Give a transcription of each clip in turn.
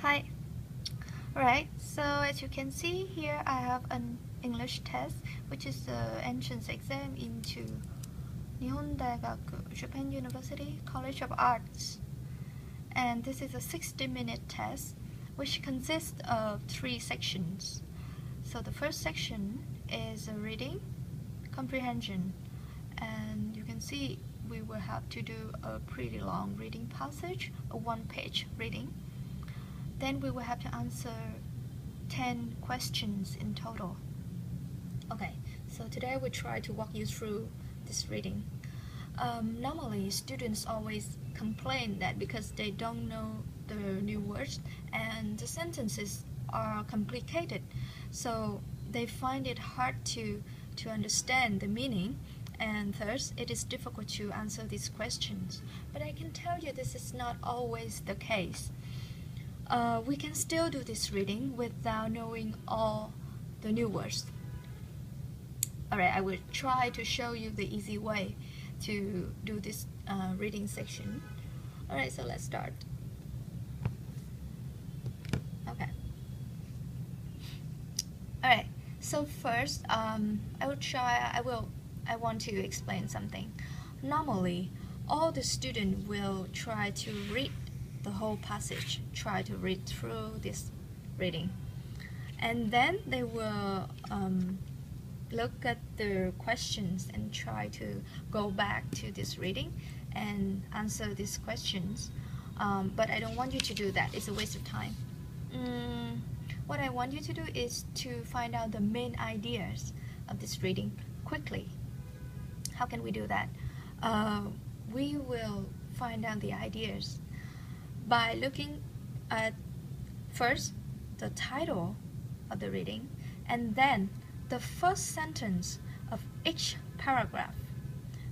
Hi. Alright, so as you can see here, I have an English test, which is the entrance exam into Nihon Daigaku, Japan University College of Arts. And this is a 60-minute test, which consists of 3 sections. So the first section is a reading, comprehension, and you can see we will have to do a pretty long reading passage, a 1-page reading. Then we will have to answer 10 questions in total. Okay, so today we'll try to walk you through this reading. Normally, students always complain that because they don't know the new words and the sentences are complicated, so they find it hard to understand the meaning, and thus it is difficult to answer these questions. But I can tell you this is not always the case. We can still do this reading without knowing all the new words. Alright, I will try to show you the easy way to do this reading section. Alright, so let's start. Okay. Alright, so first I want to explain something. Normally, all the students will try to read the whole passage, try to read through this reading, and then they will look at the questions and try to go back to this reading and answer these questions, but I don't want you to do that. It's a waste of time. What I want you to do is to find out the main ideas of this reading quickly. How can we do that? We will find out the ideas by looking at first the title of the reading and then the first sentence of each paragraph.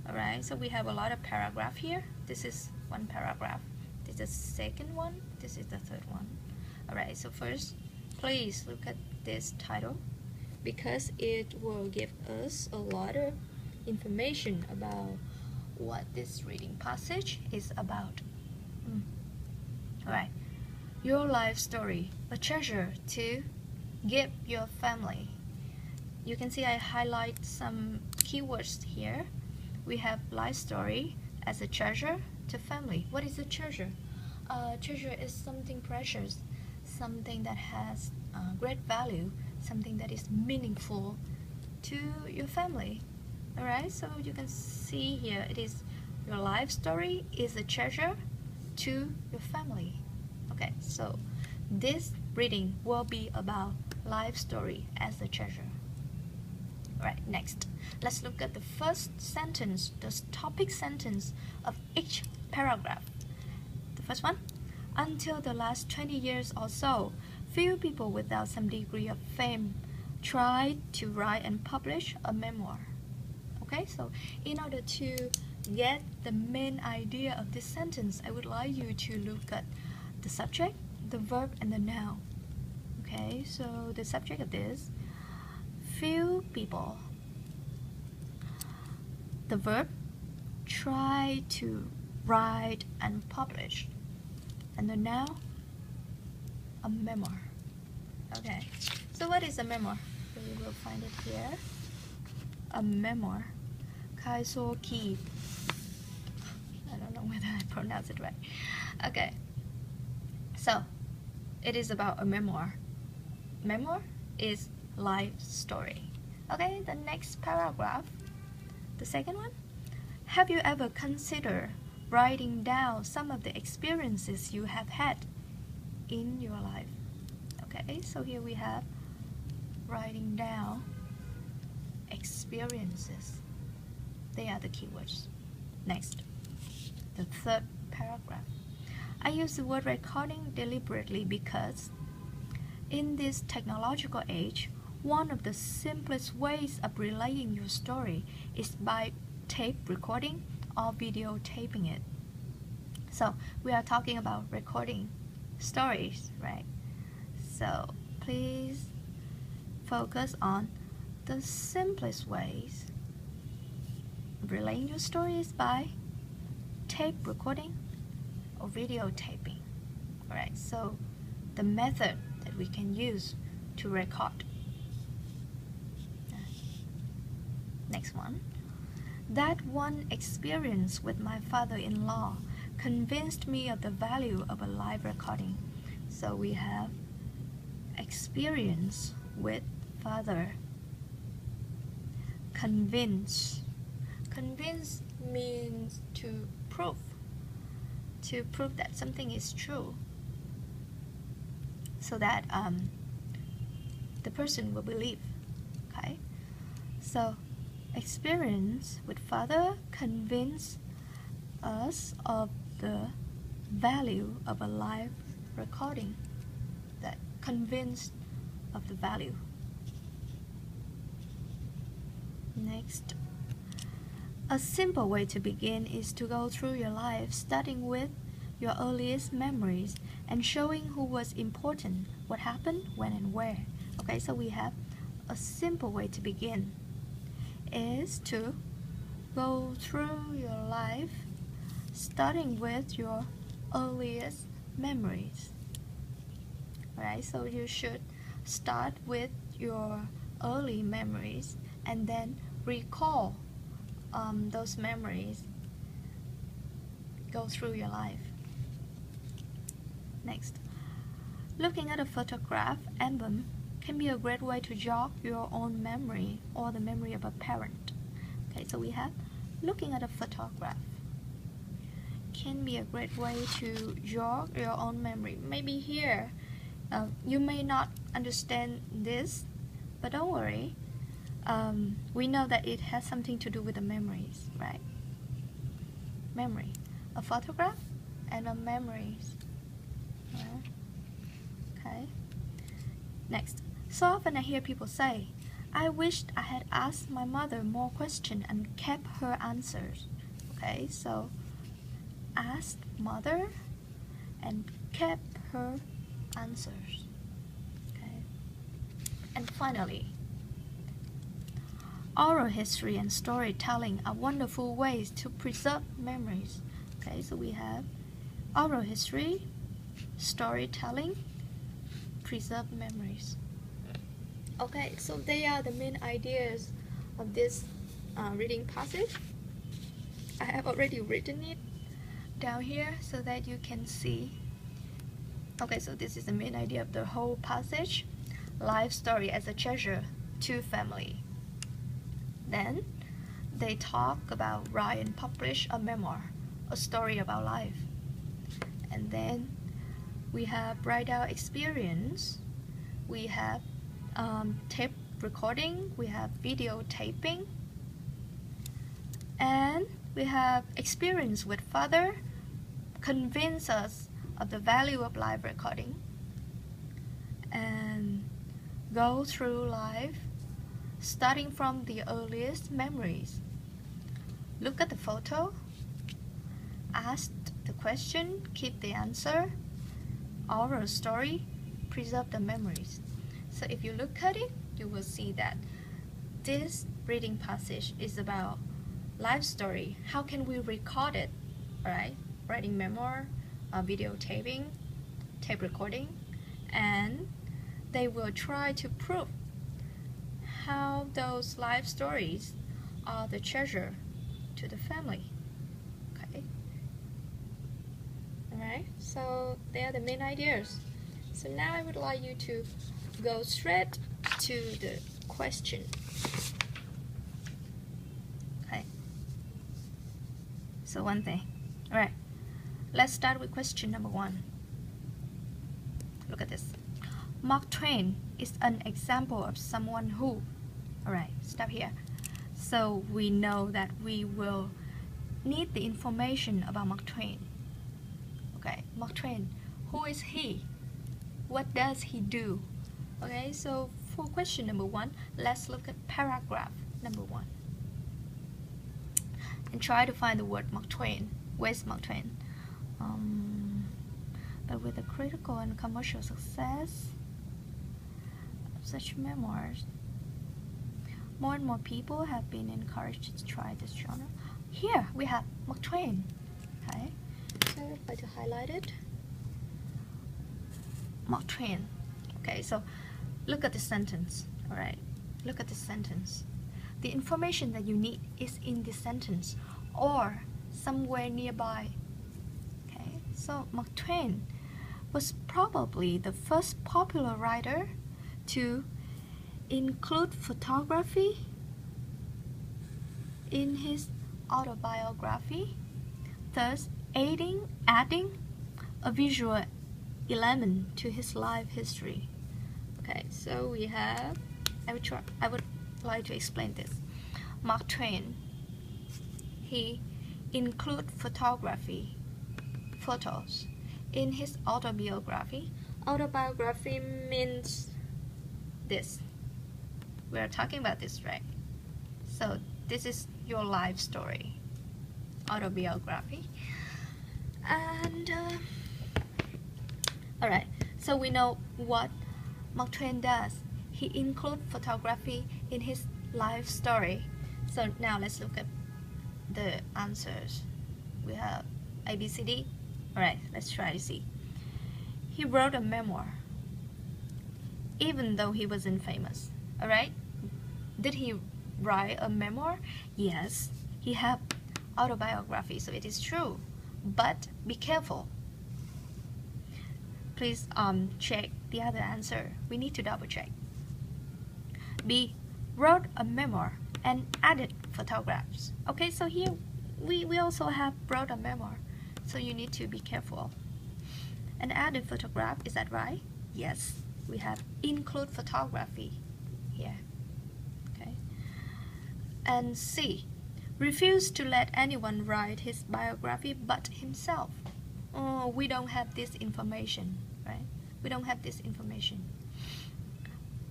Alright, so we have a lot of paragraph here. This is one paragraph. This is the second one. This is the third one. Alright, so first, please look at this title because it will give us a lot of information about what this reading passage is about. Alright, your life story, a treasure to give your family. You can see I highlight some keywords here. We have life story as a treasure to family. What is a treasure? Treasure is something precious, something that has great value, something that is meaningful to your family. Alright, so you can see here it is your life story is a treasure to your family. Okay, so this reading will be about life story as a treasure. Alright, next, let's look at the first sentence, the topic sentence of each paragraph. The first one, until the last 20 years or so, few people without some degree of fame tried to write and publish a memoir. Okay, so in order to get the main idea of this sentence, I would like you to look at the subject, the verb, and the noun. Okay, so the subject of this, few people. The verb, try to write and publish. And the noun, a memoir. Okay, so what is a memoir? So we will find it here. A memoir. Kaisoki. I don't know whether I pronounce it right. Okay, so it is about a memoir. Memoir is life story. Okay, the next paragraph, the second one. Have you ever considered writing down some of the experiences you have had in your life? Okay, so here we have writing down experiences. They are the keywords. Next, the third paragraph. I use the word recording deliberately because in this technological age, one of the simplest ways of relaying your story is by tape recording or videotaping it. So we are talking about recording stories, right? So please focus on the simplest ways of relaying your stories by tape recording or videotaping. Alright, so the method that we can use to record. Next one. That one experience with my father-in-law convinced me of the value of a live recording. So we have experience with father. Convince. Convince means to prove that something is true, so that the person will believe. Okay, so experience with father convince us of the value of a live recording. That convinced of the value. Next, a simple way to begin is to go through your life, starting with your earliest memories and showing who was important, what happened, when and where. Okay, so we have a simple way to begin is to go through your life, starting with your earliest memories. Alright, so you should start with your early memories and then recall those memories. Go through your life. Next, looking at a photograph album can be a great way to jog your own memory or the memory of a parent. Okay, so we have looking at a photograph can be a great way to jog your own memory. Maybe here you may not understand this, but don't worry. We know that it has something to do with the memories, right? Memory. A photograph and a memories. Okay. Next. So often I hear people say, I wished I had asked my mother more questions and kept her answers. Okay, so asked mother and kept her answers. Okay. And finally, oral history and storytelling are wonderful ways to preserve memories. Okay, so we have oral history, storytelling, preserve memories. Okay, so they are the main ideas of this reading passage. I have already written it down here so that you can see. Okay, so this is the main idea of the whole passage. Life story as a treasure to family. Then they talk about write and publish a memoir, a story about life. And then we have write out experience. We have tape recording. We have video taping. And we have experience with father convince us of the value of live recording. And go through life starting from the earliest memories. Look at the photo, ask the question, keep the answer, oral story, preserve the memories. So if you look at it, you will see that this reading passage is about life story. How can we record it? Alright, writing memoir, videotaping, tape recording, and they will try to prove how those life stories are the treasure to the family. Okay. Alright, so they are the main ideas. So now I would like you to go straight to the question. Okay. So one thing. Alright. Let's start with question number 1. Look at this. Mark Twain is an example of someone who. Alright, stop here. So we know that we will need the information about Mark Twain. Okay, Mark Twain. Who is he? What does he do? Okay, so for question number 1, let's look at paragraph number 1. And try to find the word Mark Twain. Where's Mark Twain? But with the critical and commercial success of such memoirs, more and more people have been encouraged to try this genre. Here we have Mark Twain. Okay, so I'd like to highlight it. Mark Twain. Okay, so look at the sentence. All right, look at the sentence. The information that you need is in the sentence or somewhere nearby. Okay, so Mark Twain was probably the first popular writer to include photography in his autobiography, thus adding a visual element to his life history. Okay, so we have, I would like to explain this. Mark Twain, he include photography, photos, in his autobiography. Autobiography means this. We are talking about this, right? So this is your life story, autobiography. And alright, so we know what Mark Twain does. He includes photography in his life story. So now let's look at the answers. We have A, B, C, D. Alright, let's try to see. He wrote a memoir, even though he wasn't famous. Alright? Did he write a memoir? Yes, he had autobiography, so it is true. But be careful. Please check the other answer. We need to double check. B, wrote a memoir and added photographs. Okay, so here we also have wrote a memoir, so you need to be careful. And added photograph, is that right? Yes, we have include photography here. Okay. And C, refused to let anyone write his biography but himself. Oh, we don't have this information, right? We don't have this information.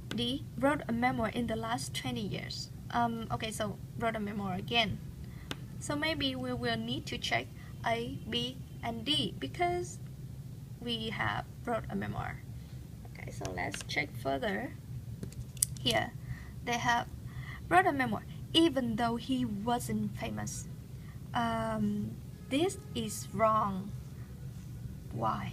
D, wrote a memoir in the last 20 years. Okay, so wrote a memoir again. So maybe we will need to check A, B, and D because we have wrote a memoir. Okay, so let's check further. Here, they have wrote a memoir even though he wasn't famous. This is wrong. Why?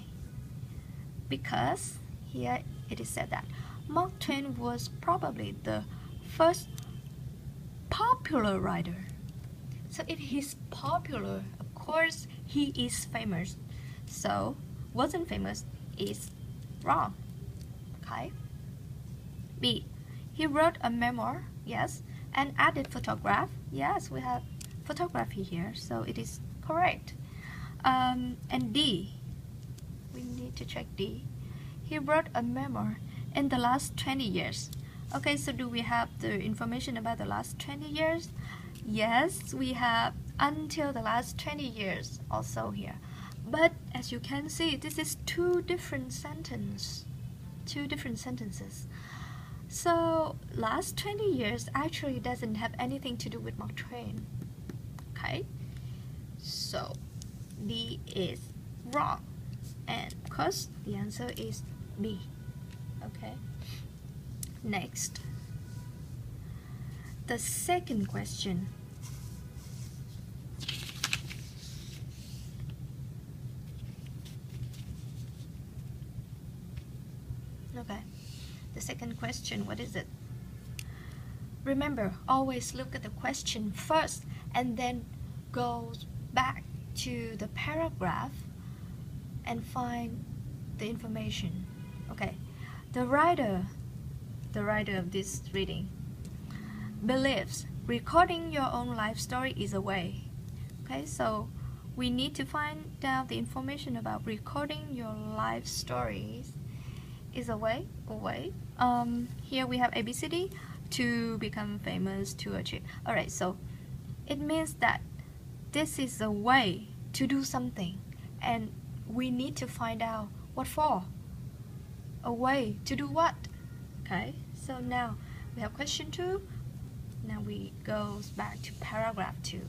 Because here it is said that Mark Twain was probably the first popular writer. So if he's popular, of course he is famous. So wasn't famous is wrong. Okay. B, he wrote a memoir, yes, and added photograph. Yes, we have photography here, so it is correct. And D, we need to check D. He wrote a memoir in the last 20 years. Okay, so do we have the information about the last 20 years? Yes, we have until the last 20 years also here. But as you can see, this is two different sentences. So last 20 years actually doesn't have anything to do with Mark Twain. Okay, so D is wrong, and of course the answer is B. Okay, next, the second question. Okay, the second question, what is it? Remember, always look at the question first and then go back to the paragraph and find the information. Okay, the writer of this reading believes recording your own life story is a way. Okay, so we need to find out the information about recording your life stories is a way. Here we have ABCD, to become famous, to achieve. Alright, so it means that this is a way to do something and we need to find out what for. A way to do what? Okay, so now we have question 2. Now we go back to paragraph 2.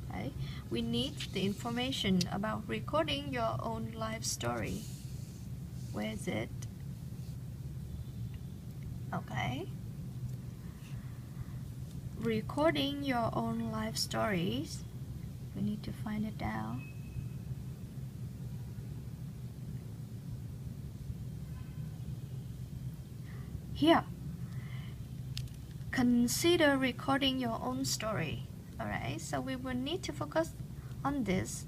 Okay, we need the information about recording your own life story. Where is it? Okay, recording your own life stories, we need to find it down. here, consider recording your own story. Alright, so we will need to focus on this.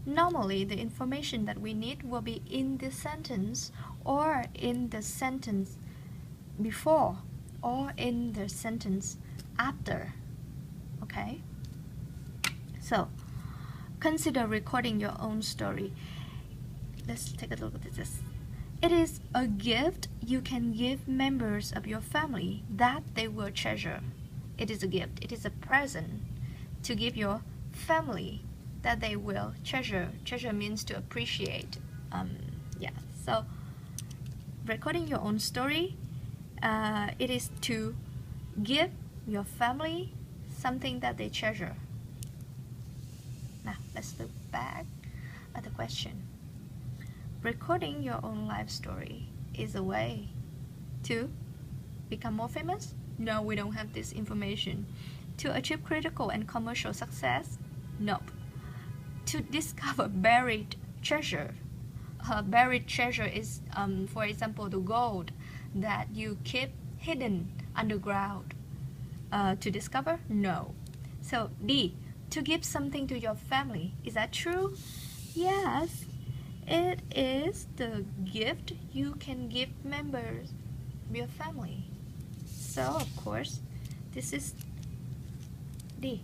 Normally, the information that we need will be in the sentence or in the sentence before or in the sentence after. Okay? So, consider recording your own story. Let's take a look at this. It is a gift you can give members of your family that they will treasure. It is a gift. It is a present to give your family that they will treasure. Treasure means to appreciate. So recording your own story, it is to give your family something that they treasure. Now, let's look back at the question. Recording your own life story is a way to become more famous? No, we don't have this information. To achieve critical and commercial success? Nope. To discover buried treasure. Buried treasure is, for example, the gold that you keep hidden underground. To discover? No. So D, to give something to your family. Is that true? Yes. It is the gift you can give members of your family. So, of course, this is D.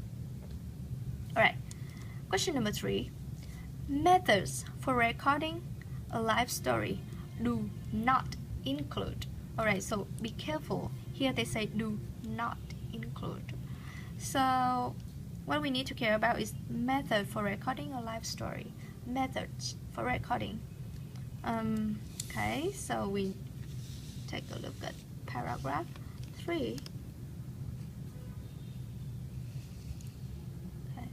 Alright, question number 3. Methods for recording a life story do not include. Alright, so be careful. Here they say do not include. So, what we need to care about is method for recording a life story. Methods for recording. Okay, so we take a look at paragraph 3. Okay.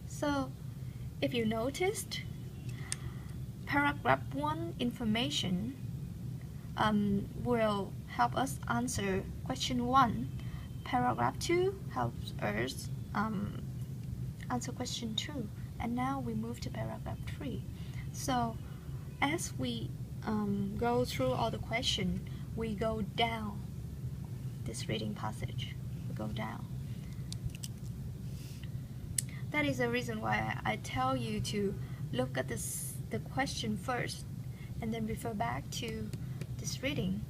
So, if you noticed, paragraph 1 information will help us answer question 1. Paragraph 2 helps us answer question 2. And now we move to paragraph 3. So as we go through all the questions, we go down this reading passage. We go down. That is the reason why I tell you to look at the question first and then refer back to this reading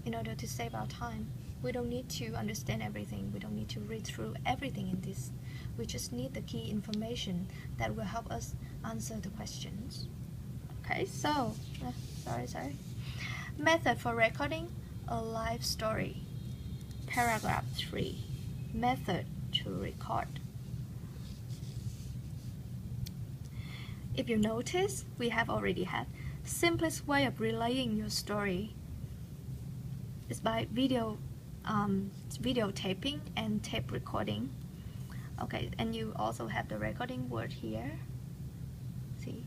in order to save our time. We don't need to understand everything. We don't need to read through everything in this. We just need the key information that will help us answer the questions. Okay, so, sorry. Method for recording a life story. Paragraph 3. Method to record. If you notice, we have already had simplest way of relaying your story is by videotaping and tape recording. Okay, and you also have the recording word here. See?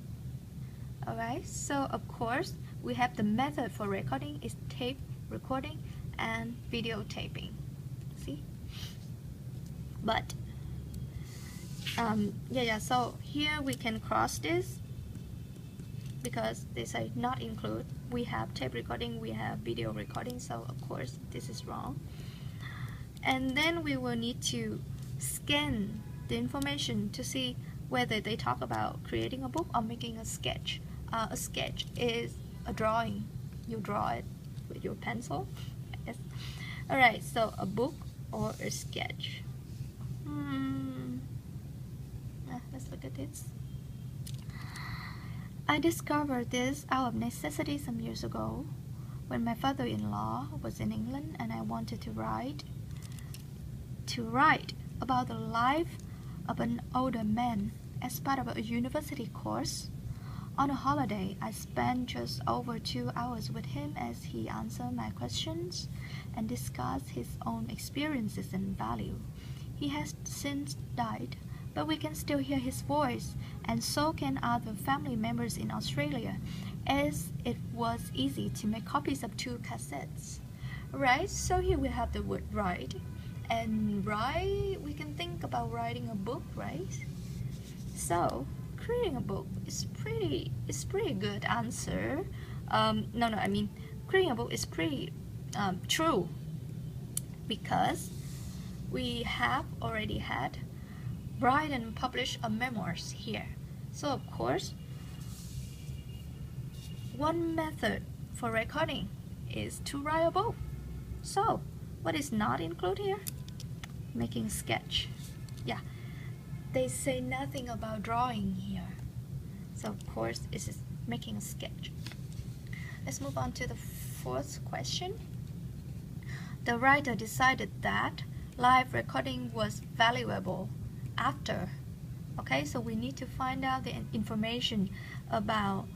Alright, so of course we have the method for recording is tape recording and videotaping. See? But so here we can cross this because they say not include. We have tape recording, we have video recording, so of course this is wrong. And then we will need to scan the information to see whether they talk about creating a book or making a sketch. A sketch is a drawing. You draw it with your pencil. Yes. Alright, so a book or a sketch. Let's look at this. I discovered this out of necessity some years ago when my father-in-law was in England and I wanted to write about the life of an older man as part of a university course. On a holiday, I spent just over 2 hours with him as he answered my questions and discussed his own experiences and value. He has since died, but we can still hear his voice, and so can other family members in Australia, as it was easy to make copies of 2 cassettes. Right, so here we have the word write. And write, we can think about writing a book, right? So, creating a book is pretty good answer. I mean, creating a book is pretty true, because we have already had write and publish a memoirs here. So of course, one method for recording is to write a book. So what is not included here? Making sketch. Yeah, they say nothing about drawing here. So of course, it is making a sketch. Let's move on to the fourth question. The writer decided that live recording was valuable after. Okay, so we need to find out the information about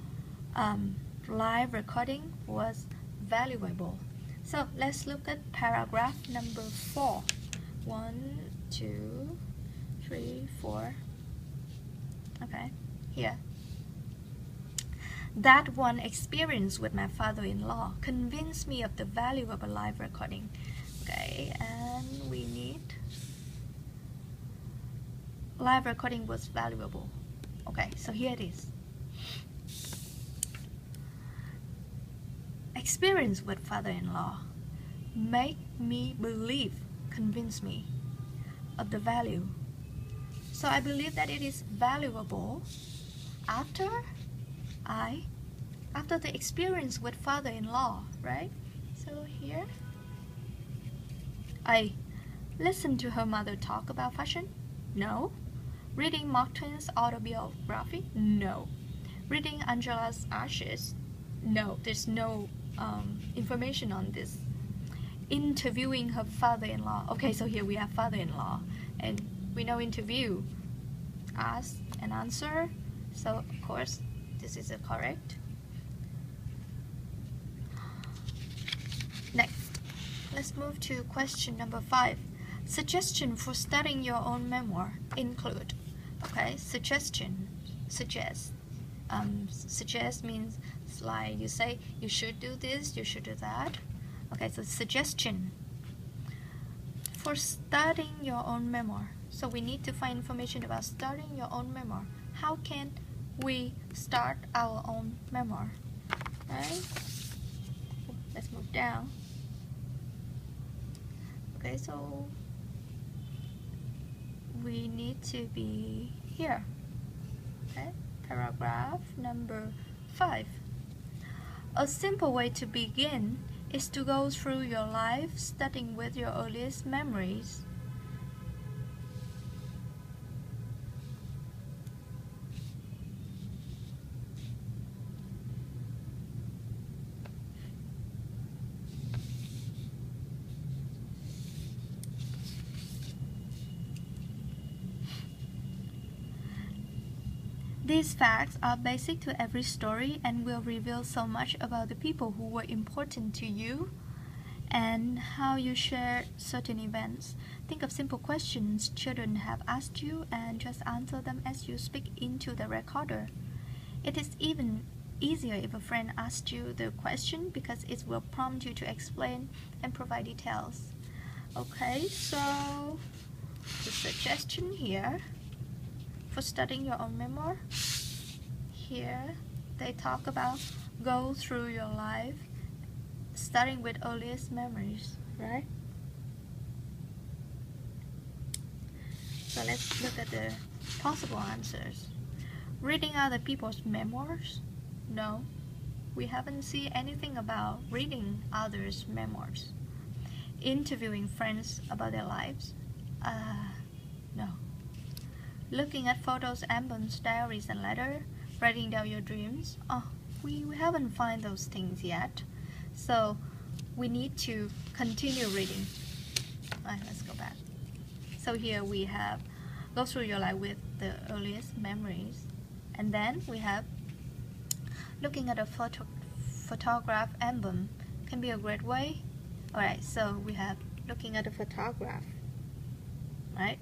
live recording was valuable. So let's look at paragraph number 4. 1, 2, 3, 4. Okay, here. That one experience with my father-in-law convinced me of the value of a live recording. Okay, and we need live recording was valuable. Okay, so here it is. Experience with father-in-law make me believe, convince me of the value. So I believe that it is valuable after the experience with father-in-law, right? So here, I listened to her mother talk about fashion? No. Reading Mark Twain's autobiography? No. Reading Angela's Ashes? No, there's no information on this. Interviewing her father-in-law. Okay, so here we have father-in-law, and we know interview, ask and answer. So of course, this is correct. Next, let's move to question number 5. Suggestion for studying your own memoir include. Okay, suggestion, suggest. Suggest means like you say you should do this, you should do that. Okay, so suggestion for studying your own memoir. So we need to find information about studying your own memoir. How can we start our own memoir? Right? Let's move down. Okay, so we need to be here. Okay, paragraph number 5. A simple way to begin is to go through your life starting with your earliest memories. These facts are basic to every story and will reveal so much about the people who were important to you and how you shared certain events. Think of simple questions children have asked you and just answer them as you speak into the recorder. It is even easier if a friend asks you the question because it will prompt you to explain and provide details. Okay, so the suggestion here for studying your own memoir. Here they talk about go through your life starting with earliest memories, right? So let's look at the possible answers. Reading other people's memoirs? No, we haven't seen anything about reading others' memoirs. Interviewing friends about their lives? No. Looking at photos, albums, diaries, and letters, writing down your dreams. We haven't found those things yet. So we need to continue reading. Let's go back. So here we have go through your life with the earliest memories. And then we have looking at a photograph album can be a great way. Alright, so we have looking at a photograph, right?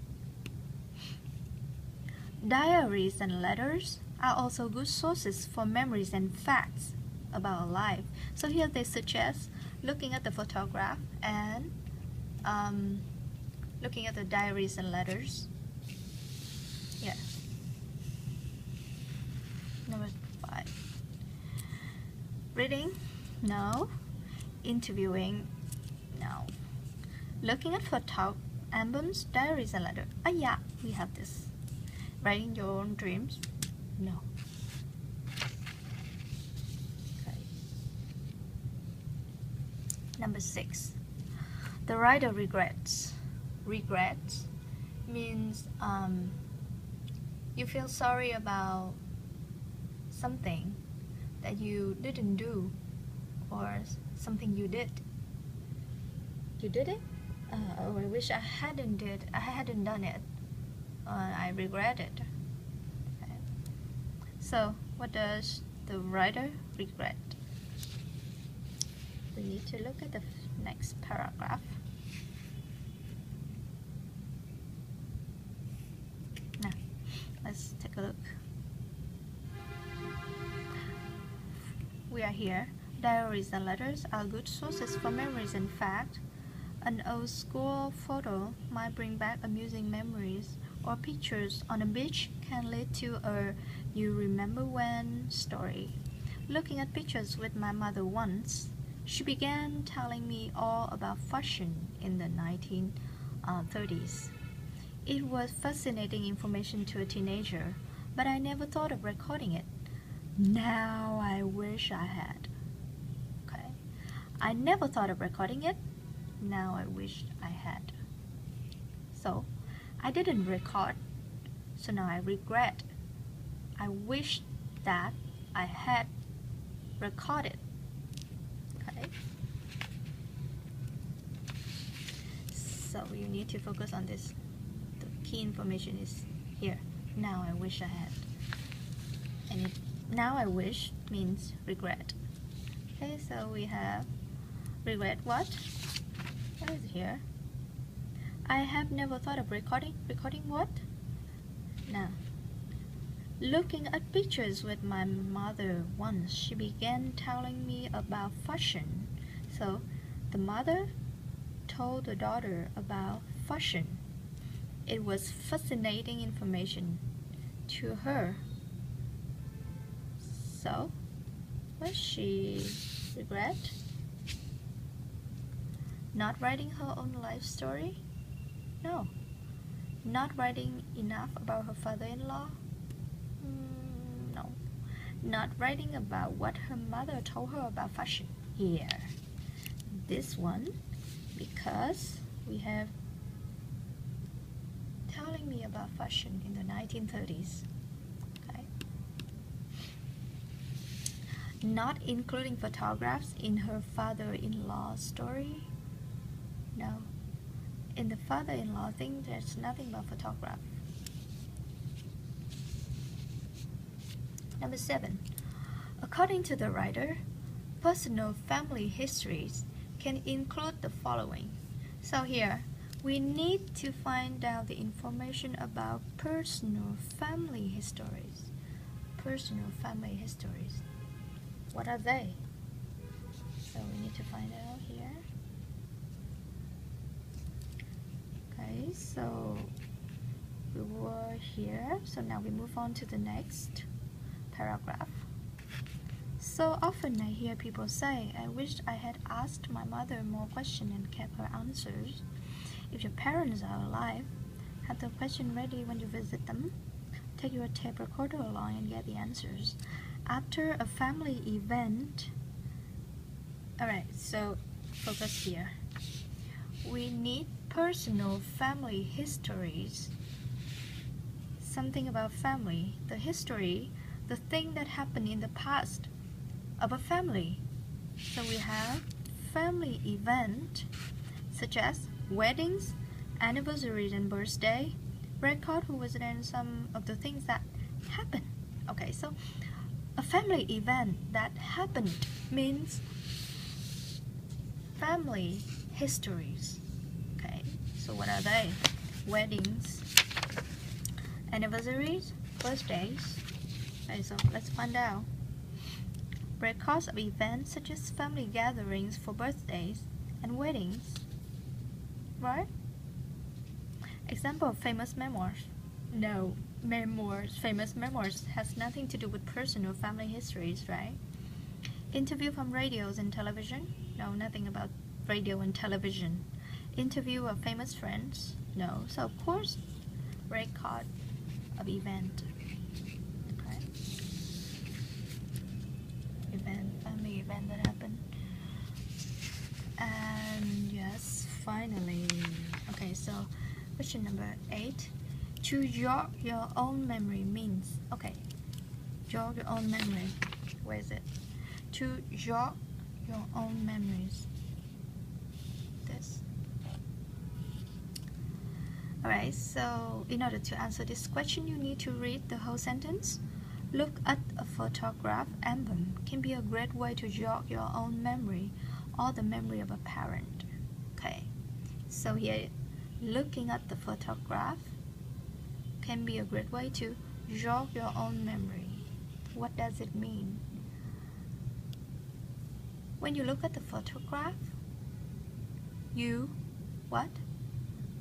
Diaries and letters are also good sources for memories and facts about life. So here they suggest looking at the photograph and looking at the diaries and letters. Yeah. Number 5. Reading? No. Interviewing? No. Looking at photo albums, diaries, and letters. Ah, yeah, we have this. Writing your own dreams. No. Okay. Number 6. The writer regrets. Regrets means you feel sorry about something that you didn't do or something you did. You did it? Oh, I wish I hadn't done it. I regret it. Okay. So, what does the writer regret? We need to look at the next paragraph. Now, let's take a look. We are here. Diaries and letters are good sources for memories and fact. An old school photo might bring back amusing memories, or pictures on a beach can lead to a "you remember when" story. Looking at pictures with my mother once, she began telling me all about fashion in the 1930s. It was fascinating information to a teenager, but I never thought of recording it. Now I wish I had. Okay. I never thought of recording it. Now I wish I had. So, I didn't record, so now I regret. I wish that I had recorded. Okay? So you need to focus on this. The key information is here. Now I wish I had. And now I wish means regret. Okay, so we have regret what? What is here? I have never thought of recording. Recording what? Now, looking at pictures with my mother once, she began telling me about fashion. So, the mother told the daughter about fashion. It was fascinating information to her. So, what she regret? Not writing her own life story? No. Not writing enough about her father-in-law? No. Not writing about what her mother told her about fashion? Here. This one, because we have telling me about fashion in the 1930s. Okay. Not including photographs in her father-in-law story? No. In the father-in-law thing, there's nothing but photograph. Number 7. According to the writer, personal family histories can include the following. So here, we need to find out the information about personal family histories. Personal family histories. What are they? So we need to find out here. Okay, so we were here. So now we move on to the next paragraph. So often I hear people say, I wish I had asked my mother more questions and kept her answers. If your parents are alive, have the question ready when you visit them. Take your tape recorder along and get the answers. After a family event, alright, so focus here. We need personal family histories. Something about family, the history, the thing that happened in the past of a family. So we have family event such as weddings, anniversaries, and birthday. Record who was there and some of the things that happened. Okay, so a family event that happened means family histories. Okay, so what are they? Weddings, anniversaries, birthdays. Okay, so let's find out. Records of events such as family gatherings for birthdays and weddings. Right? Example of famous memoirs. No, memoirs, famous memoirs has nothing to do with personal family histories, right? Interview from radios and television. No, nothing about radio and television. Interview of famous friends? No. So of course, record of event. Okay. Event, family event that happened. And yes, finally. Okay, so question number 8. To jog your own memory means, okay, jog your own memory. Where is it? To jog your own memories. This. Alright, so in order to answer this question, you need to read the whole sentence. Look at a photograph album can be a great way to jog your own memory or the memory of a parent. Okay, so here, looking at the photograph can be a great way to jog your own memory. What does it mean? When you look at the photograph, you what?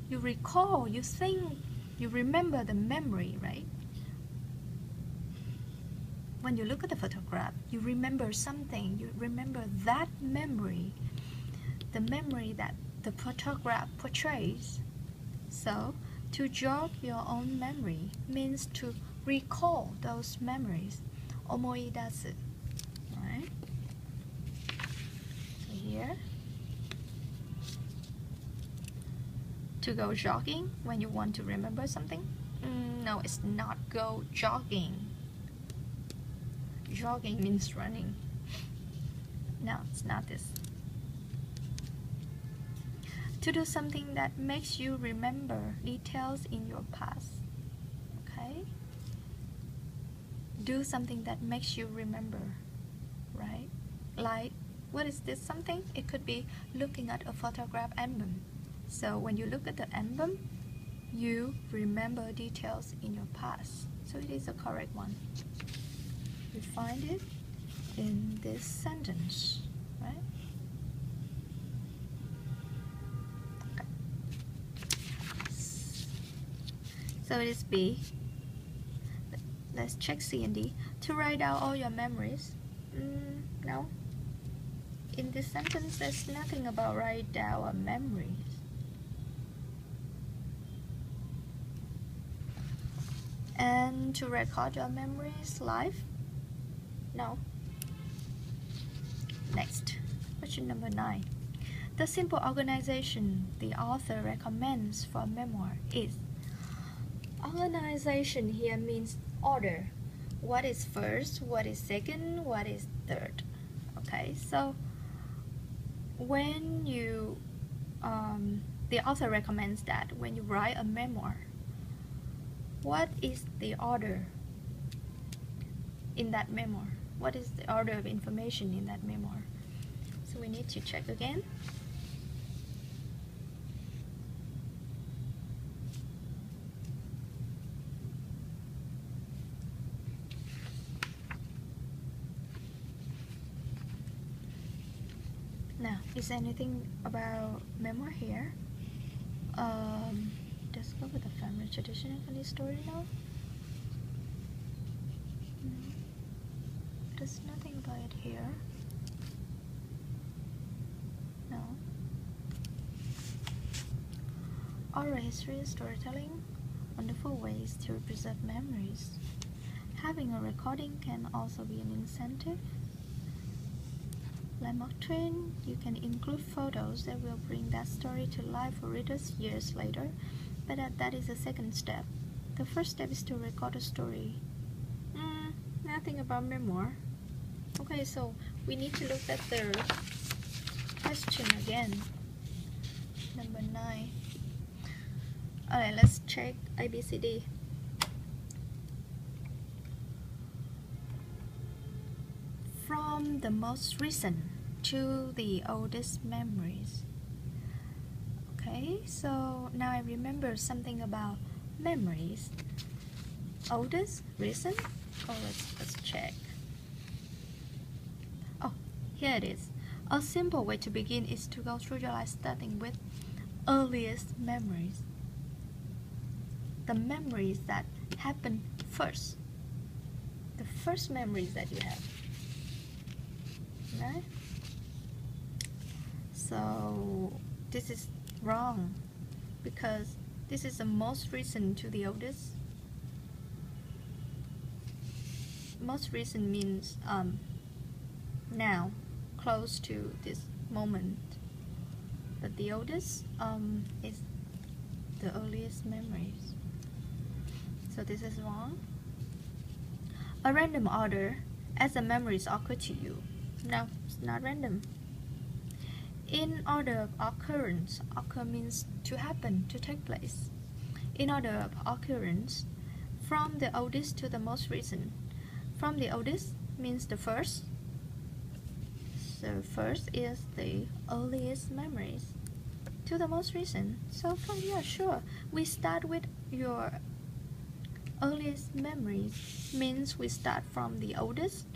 You recall, you think, you remember the memory, right? When you look at the photograph, you remember something, you remember that memory, the memory that the photograph portrays. So, to jog your own memory means to recall those memories. Omoidasu. Right? So here. To go jogging when you want to remember something? No, it's not go jogging. Jogging means running. No, it's not this. To do something that makes you remember details in your past. Okay? Do something that makes you remember, right? Like, what is this something? It could be looking at a photograph album. So when you look at the album, you remember details in your past. So it is a correct one. We find it in this sentence, right? Okay. So it is B. Let's check C and D. To write down all your memories. No. In this sentence, there's nothing about write down our memories. And to record your memories live? No. Next, question number 9. The simple organization the author recommends for a memoir is. Organization here means order. What is first, what is second, what is third. Okay, so when you, the author recommends that when you write a memoir, what is the order in that memoir? What is the order of information in that memoir? So we need to check again. Now, is there anything about memoir here? Discover the family tradition and funny story now? No. There's nothing about it here. No. Oral history and storytelling, wonderful ways to preserve memories. Having a recording can also be an incentive. Like Mark Twain, you can include photos that will bring that story to life for readers years later, but that is the second step. The first step is to record a story. Nothing about memoir. Okay, so we need to look at the question again. Number 9. Alright, let's check ABCD. From the most recent to the oldest memories. Okay, so now I remember something about memories. Oldest, recent? Oh, let's check. Oh, here it is. A simple way to begin is to go through your life starting with earliest memories. The memories that happen first. The first memories that you have. Right? So this is wrong because this is the most recent to the oldest. Most recent means now, close to this moment. But the oldest is the earliest memories. So this is wrong. A random order as the memories occur to you. No, it's not random. In order of occurrence, occur means to happen, to take place. In order of occurrence, from the oldest to the most recent. From the oldest means the first. So first is the earliest memories to the most recent. So yeah, sure. We start with your earliest memories means we start from the oldest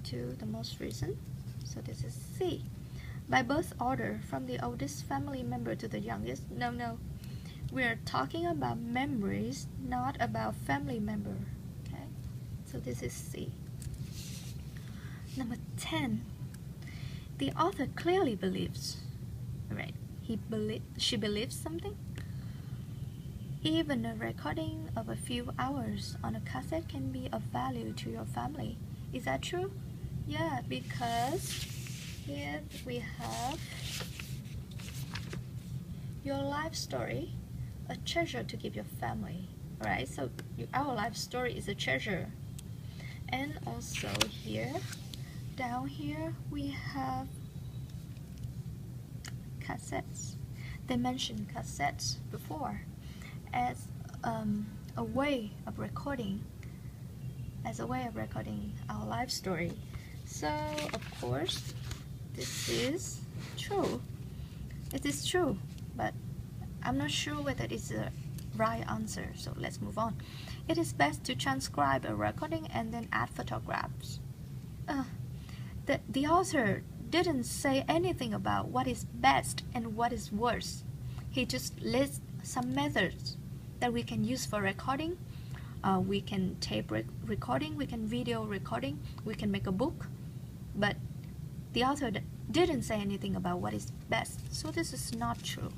to the most recent. So this is C. By birth order, from the oldest family member to the youngest. No. We're talking about memories, not about family member. Okay? So this is C. Number 10. The author clearly believes. Right? She believes something. Even a recording of a few hours on a cassette can be of value to your family. Is that true? Yeah, because here we have your life story, a treasure to give your family. Right? So our life story is a treasure. And also here, down here, we have cassettes. They mentioned cassettes before as a way of recording, our life story. So of course, this is true. It is true, but I'm not sure whether it's the right answer. So let's move on. It is best to transcribe a recording and then add photographs. The author didn't say anything about what is best and what is worse. He just lists some methods that we can use for recording. We can tape recording, we can video recording, we can make a book. But the author didn't say anything about what is best, so this is not true.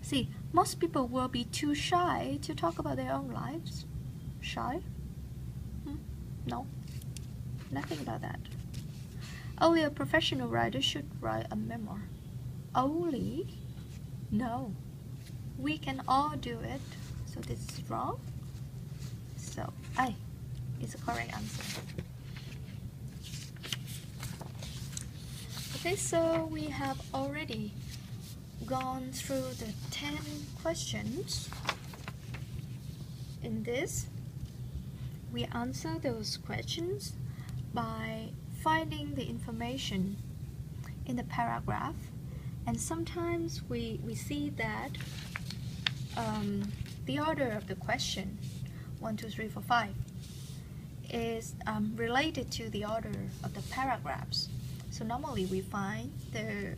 See, most people will be too shy to talk about their own lives. Shy? No, nothing about that. Only a professional writer should write a memoir. Only? No. We can all do it. So this is wrong. So I is the correct answer. Okay, so we have already gone through the 10 questions. In this, we answer those questions by finding the information in the paragraph, and sometimes we see that the order of the question 1, 2, 3, 4, 5 is related to the order of the paragraphs. So normally we find the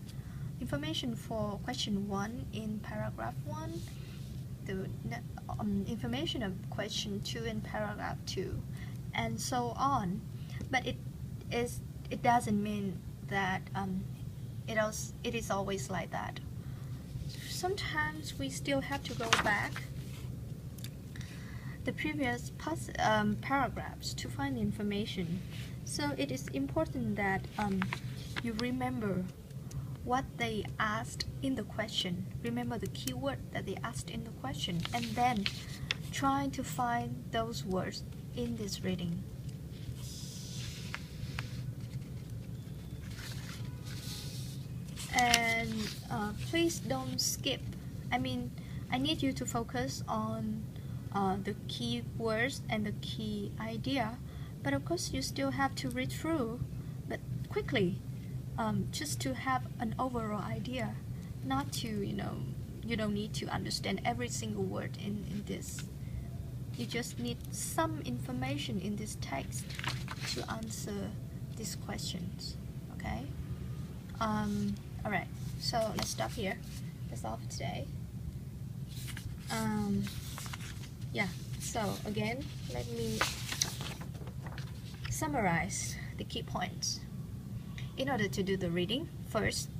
information for question 1 in paragraph 1, the information of question 2 in paragraph 2, and so on. But it doesn't mean that it is always like that. Sometimes we still have to go back the previous paragraphs to find the information. So it is important that you remember what they asked in the question. Remember the keyword that they asked in the question, and then try to find those words in this reading. And please don't skip. I need you to focus on the key words and the key idea, but of course you still have to read through, but quickly, just to have an overall idea, not to, you don't need to understand every single word in this. You just need some information in this text to answer these questions. Okay? Alright, so let's stop here. That's all for today. Yeah, so again, let me summarize the key points. In order to do the reading, first,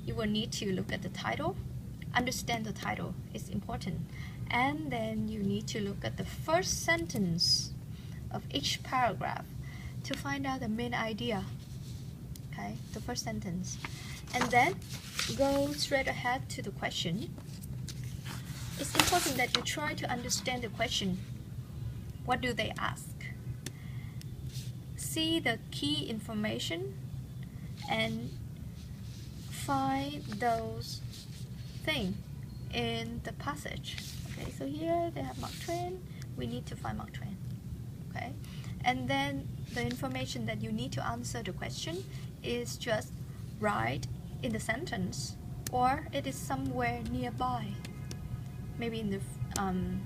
you will need to look at the title, understand the title is important, and then you need to look at the first sentence of each paragraph to find out the main idea. Okay, the first sentence, and then go straight ahead to the question. It's important that you try to understand the question. What do they ask? See the key information and find those things in the passage. Okay, so here they have Mark Twain. We need to find Mark Twain. Okay, and then the information that you need to answer the question is just right in the sentence, or it is somewhere nearby. Maybe in the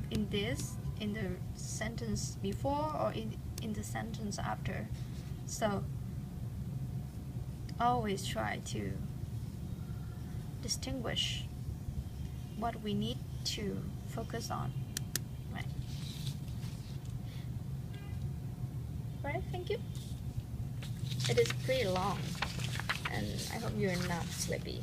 in the sentence before or in the sentence after. So always try to distinguish what we need to focus on. Right, thank you. It is pretty long, and I hope you're not sleepy.